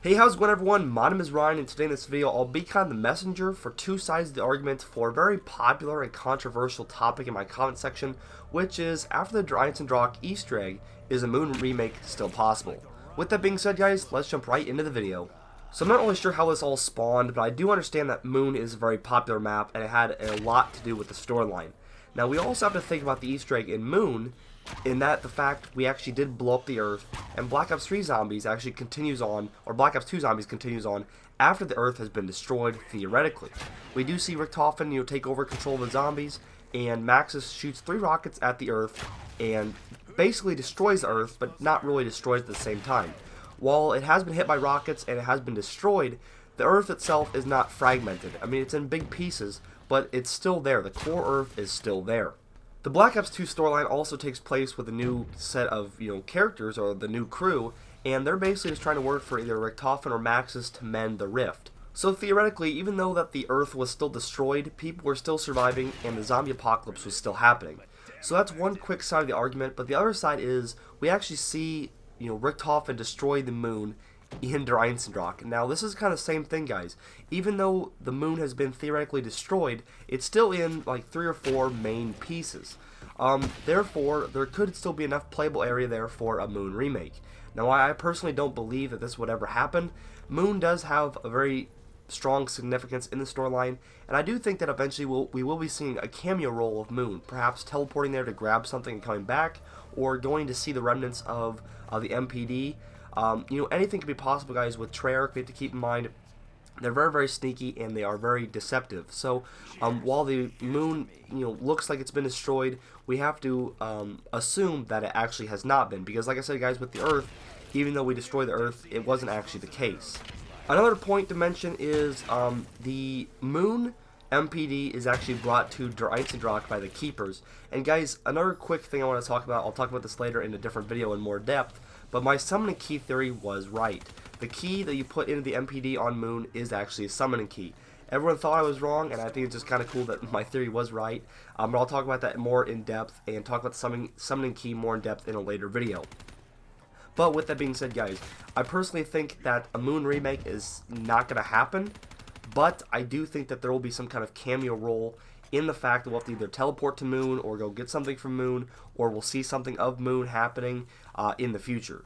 Hey, how's it going, everyone? My name is Ryan, and today in this video I'll be kind of the messenger for two sides of the argument for a very popular and controversial topic in my comment section, which is, after the Giants and Drock Easter egg, is a Moon remake still possible? With that being said, guys, let's jump right into the video. So I'm not really sure how this all spawned, but I do understand that Moon is a very popular map and it had a lot to do with the storyline. Now we also have to think about the Easter egg in Moon, in that the fact we actually did blow up the Earth, and Black Ops 3 Zombies actually continues on, or Black Ops 2 Zombies continues on, after the Earth has been destroyed, theoretically. We do see Richtofen, take over control of the zombies, and Maxis shoots 3 rockets at the Earth, and basically destroys the Earth, but not really destroys at the same time. While it has been hit by rockets and it has been destroyed, the Earth itself is not fragmented. I mean, it's in big pieces, but it's still there. The core Earth is still there. The Black Ops 2 storyline also takes place with a new set of characters, or the new crew, and they're basically just trying to work for either Richtofen or Maxis to mend the rift. So theoretically, even though that the Earth was still destroyed, people were still surviving and the zombie apocalypse was still happening. So that's one quick side of the argument, but the other side is we actually see Richtofen destroy the moon in Der Einsendrock. Now this is kind of the same thing, guys. Even though the moon has been theoretically destroyed, it's still in like 3 or 4 main pieces. Therefore, there could still be enough playable area there for a Moon remake. Now I personally don't believe that this would ever happen. Moon does have a very strong significance in the storyline, and I do think that eventually we will be seeing a cameo role of Moon, perhaps teleporting there to grab something and coming back, or going to see the remnants of the MPD. Anything can be possible, guys. With Treyarch, we have to keep in mind they're very, very sneaky and they are very deceptive. So while the moon looks like it's been destroyed, we have to assume that it actually has not been, because like I said, guys, with the Earth, even though we destroyed the Earth, it wasn't actually the case. Another point to mention is the moon MPD is actually brought to Der Einsendrock by the Keepers. And guys, another quick thing I want to talk about, I'll talk about this later in a different video in more depth, but my summoning key theory was right. The key that you put into the MPD on Moon is actually a summoning key. Everyone thought I was wrong, and I think it's just kind of cool that my theory was right. But I'll talk about that more in depth and talk about the summoning key more in depth in a later video. But with that being said, guys, I personally think that a Moon remake is not going to happen, but I do think that there will be some kind of cameo role in the fact that we'll have to either teleport to Moon or go get something from Moon, or we'll see something of Moon happening in the future.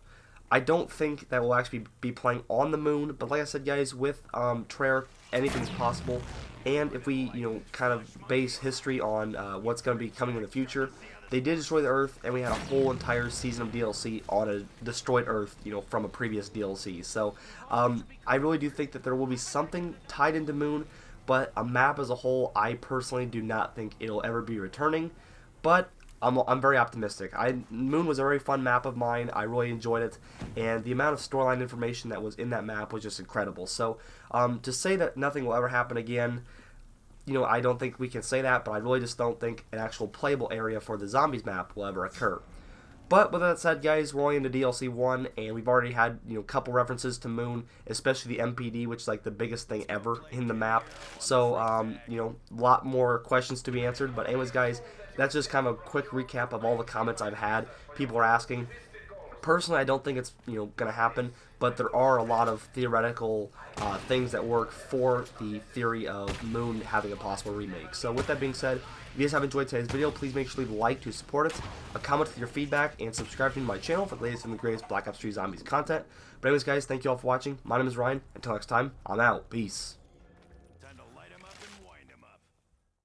I don't think that we'll actually be playing on the moon, but like I said, guys, with Treyarch, anything's possible. And if we, kind of base history on what's going to be coming in the future, they did destroy the Earth, and we had a whole entire season of DLC on a destroyed Earth, from a previous DLC. So I really do think that there will be something tied into Moon, but a map as a whole, I personally do not think it'll ever be returning. But I'm very optimistic. Moon was a very fun map of mine. I really enjoyed it, and the amount of storyline information that was in that map was just incredible. So to say that nothing will ever happen again, I don't think we can say that, but I really just don't think an actual playable area for the zombies map will ever occur. But with that said, guys, we're only into DLC 1, and we've already had a couple references to Moon, especially the MPD, which is like the biggest thing ever in the map. So a lot more questions to be answered. But anyways, guys, that's just kind of a quick recap of all the comments I've had. People are asking. Personally, I don't think it's going to happen, but there are a lot of theoretical things that work for the theory of Moon having a possible remake. So with that being said, if you guys have enjoyed today's video, please make sure to leave a like to support it, a comment with your feedback, and subscribe to my channel for the latest and the greatest Black Ops 3 Zombies content. But anyways, guys, thank you all for watching. My name is Ryan. Until next time, I'm out. Peace.